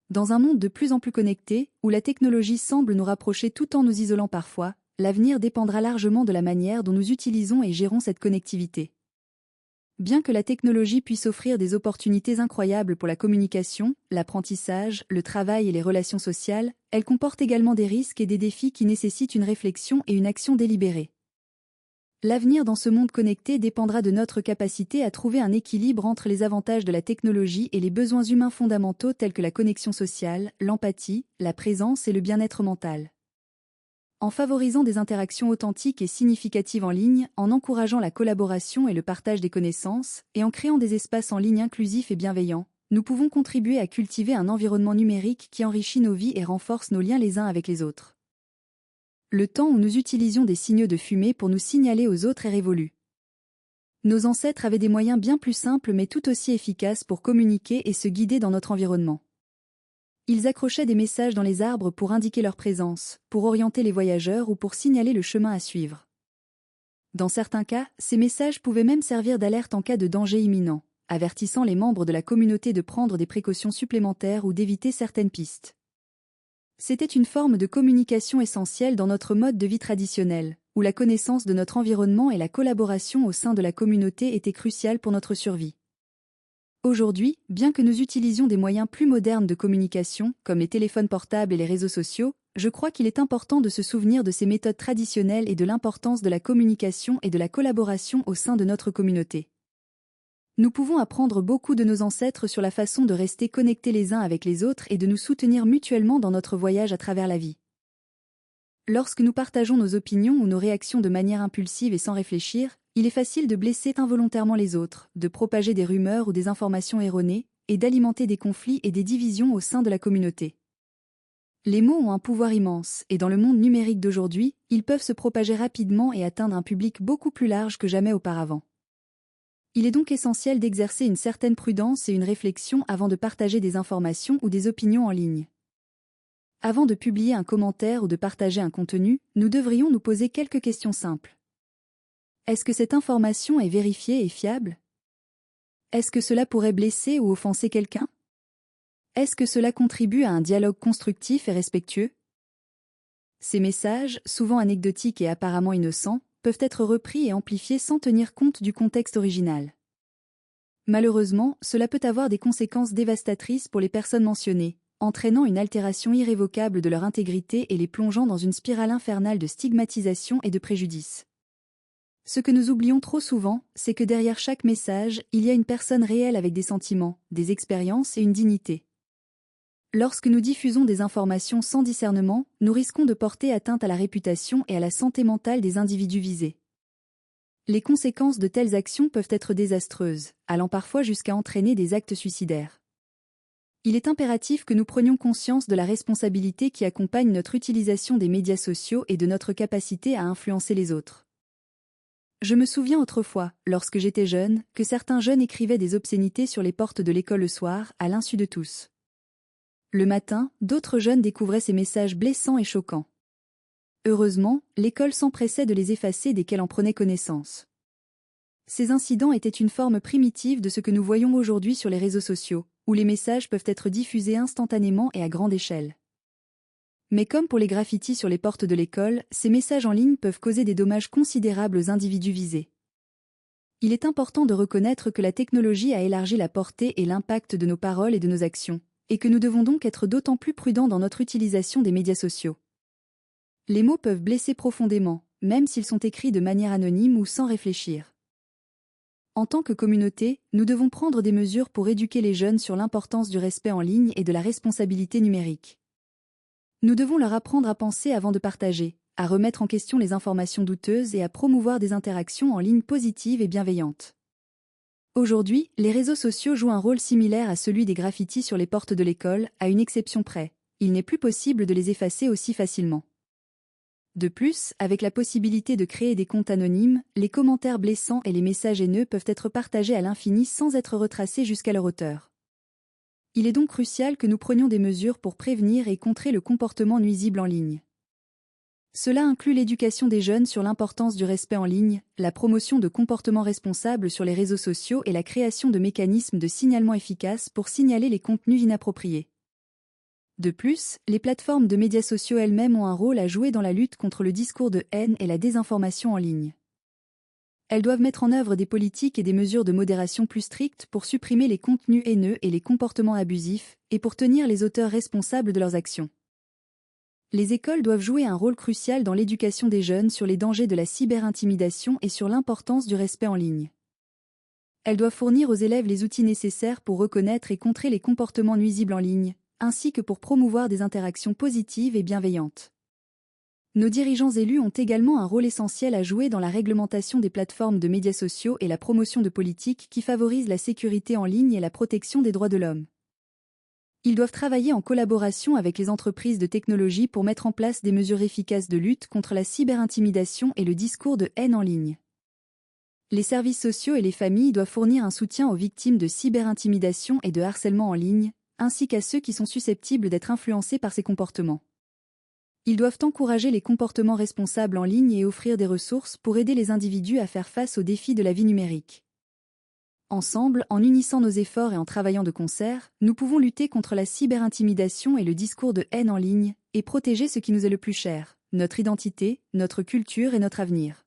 Dans un monde de plus en plus connecté, où la technologie semble nous rapprocher tout en nous isolant parfois, l'avenir dépendra largement de la manière dont nous utilisons et gérons cette connectivité. Bien que la technologie puisse offrir des opportunités incroyables pour la communication, l'apprentissage, le travail et les relations sociales, elle comporte également des risques et des défis qui nécessitent une réflexion et une action délibérée. L'avenir dans ce monde connecté dépendra de notre capacité à trouver un équilibre entre les avantages de la technologie et les besoins humains fondamentaux tels que la connexion sociale, l'empathie, la présence et le bien-être mental. En favorisant des interactions authentiques et significatives en ligne, en encourageant la collaboration et le partage des connaissances, et en créant des espaces en ligne inclusifs et bienveillants, nous pouvons contribuer à cultiver un environnement numérique qui enrichit nos vies et renforce nos liens les uns avec les autres. Le temps où nous utilisions des signaux de fumée pour nous signaler aux autres est révolu. Nos ancêtres avaient des moyens bien plus simples mais tout aussi efficaces pour communiquer et se guider dans notre environnement. Ils accrochaient des messages dans les arbres pour indiquer leur présence, pour orienter les voyageurs ou pour signaler le chemin à suivre. Dans certains cas, ces messages pouvaient même servir d'alerte en cas de danger imminent, avertissant les membres de la communauté de prendre des précautions supplémentaires ou d'éviter certaines pistes. C'était une forme de communication essentielle dans notre mode de vie traditionnel, où la connaissance de notre environnement et la collaboration au sein de la communauté étaient cruciales pour notre survie. Aujourd'hui, bien que nous utilisions des moyens plus modernes de communication, comme les téléphones portables et les réseaux sociaux, je crois qu'il est important de se souvenir de ces méthodes traditionnelles et de l'importance de la communication et de la collaboration au sein de notre communauté. Nous pouvons apprendre beaucoup de nos ancêtres sur la façon de rester connectés les uns avec les autres et de nous soutenir mutuellement dans notre voyage à travers la vie. Lorsque nous partageons nos opinions ou nos réactions de manière impulsive et sans réfléchir, il est facile de blesser involontairement les autres, de propager des rumeurs ou des informations erronées, et d'alimenter des conflits et des divisions au sein de la communauté. Les mots ont un pouvoir immense, et dans le monde numérique d'aujourd'hui, ils peuvent se propager rapidement et atteindre un public beaucoup plus large que jamais auparavant. Il est donc essentiel d'exercer une certaine prudence et une réflexion avant de partager des informations ou des opinions en ligne. Avant de publier un commentaire ou de partager un contenu, nous devrions nous poser quelques questions simples. Est-ce que cette information est vérifiée et fiable? Est-ce que cela pourrait blesser ou offenser quelqu'un? Est-ce que cela contribue à un dialogue constructif et respectueux? Ces messages, souvent anecdotiques et apparemment innocents, peuvent être repris et amplifiés sans tenir compte du contexte original. Malheureusement, cela peut avoir des conséquences dévastatrices pour les personnes mentionnées, entraînant une altération irrévocable de leur intégrité et les plongeant dans une spirale infernale de stigmatisation et de préjudice. Ce que nous oublions trop souvent, c'est que derrière chaque message, il y a une personne réelle avec des sentiments, des expériences et une dignité. Lorsque nous diffusons des informations sans discernement, nous risquons de porter atteinte à la réputation et à la santé mentale des individus visés. Les conséquences de telles actions peuvent être désastreuses, allant parfois jusqu'à entraîner des actes suicidaires. Il est impératif que nous prenions conscience de la responsabilité qui accompagne notre utilisation des médias sociaux et de notre capacité à influencer les autres. Je me souviens autrefois, lorsque j'étais jeune, que certains jeunes écrivaient des obscénités sur les portes de l'école le soir, à l'insu de tous. Le matin, d'autres jeunes découvraient ces messages blessants et choquants. Heureusement, l'école s'empressait de les effacer dès qu'elle en prenait connaissance. Ces incidents étaient une forme primitive de ce que nous voyons aujourd'hui sur les réseaux sociaux, où les messages peuvent être diffusés instantanément et à grande échelle. Mais comme pour les graffitis sur les portes de l'école, ces messages en ligne peuvent causer des dommages considérables aux individus visés. Il est important de reconnaître que la technologie a élargi la portée et l'impact de nos paroles et de nos actions, et que nous devons donc être d'autant plus prudents dans notre utilisation des médias sociaux. Les mots peuvent blesser profondément, même s'ils sont écrits de manière anonyme ou sans réfléchir. En tant que communauté, nous devons prendre des mesures pour éduquer les jeunes sur l'importance du respect en ligne et de la responsabilité numérique. Nous devons leur apprendre à penser avant de partager, à remettre en question les informations douteuses et à promouvoir des interactions en ligne positives et bienveillantes. Aujourd'hui, les réseaux sociaux jouent un rôle similaire à celui des graffitis sur les portes de l'école, à une exception près. Il n'est plus possible de les effacer aussi facilement. De plus, avec la possibilité de créer des comptes anonymes, les commentaires blessants et les messages haineux peuvent être partagés à l'infini sans être retracés jusqu'à leur auteur. Il est donc crucial que nous prenions des mesures pour prévenir et contrer le comportement nuisible en ligne. Cela inclut l'éducation des jeunes sur l'importance du respect en ligne, la promotion de comportements responsables sur les réseaux sociaux et la création de mécanismes de signalement efficaces pour signaler les contenus inappropriés. De plus, les plateformes de médias sociaux elles-mêmes ont un rôle à jouer dans la lutte contre le discours de haine et la désinformation en ligne. Elles doivent mettre en œuvre des politiques et des mesures de modération plus strictes pour supprimer les contenus haineux et les comportements abusifs, et pour tenir les auteurs responsables de leurs actions. Les écoles doivent jouer un rôle crucial dans l'éducation des jeunes sur les dangers de la cyberintimidation et sur l'importance du respect en ligne. Elles doivent fournir aux élèves les outils nécessaires pour reconnaître et contrer les comportements nuisibles en ligne, ainsi que pour promouvoir des interactions positives et bienveillantes. Nos dirigeants élus ont également un rôle essentiel à jouer dans la réglementation des plateformes de médias sociaux et la promotion de politiques qui favorisent la sécurité en ligne et la protection des droits de l'homme. Ils doivent travailler en collaboration avec les entreprises de technologie pour mettre en place des mesures efficaces de lutte contre la cyberintimidation et le discours de haine en ligne. Les services sociaux et les familles doivent fournir un soutien aux victimes de cyberintimidation et de harcèlement en ligne, ainsi qu'à ceux qui sont susceptibles d'être influencés par ces comportements. Ils doivent encourager les comportements responsables en ligne et offrir des ressources pour aider les individus à faire face aux défis de la vie numérique. Ensemble, en unissant nos efforts et en travaillant de concert, nous pouvons lutter contre la cyberintimidation et le discours de haine en ligne, et protéger ce qui nous est le plus cher, notre identité, notre culture et notre avenir.